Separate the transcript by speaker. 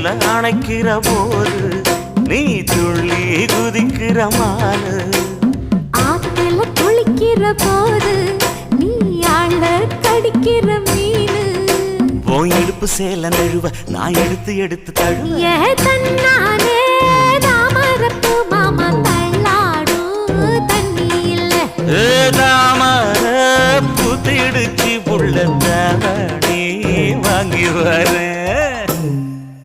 Speaker 1: தொட்டில அணைக்கிற போது நீ துள்ளி குதிக்கிற மானு.
Speaker 2: ஆத்துல குளிக்கிற போது நீ ஆள கடிக்கிற மீனு.
Speaker 1: உன் இடுப்பு சேல நழுவ நான் எடுத்து எடுத்து தழுவ.
Speaker 2: ஏ தன்னானே தாமரப்பு மாமா தள்ளாடும் தண்ணி இல்ல.
Speaker 1: தாமர பூத்திடுச்சு புள்ள தாவணி வாங்கி வரேன்.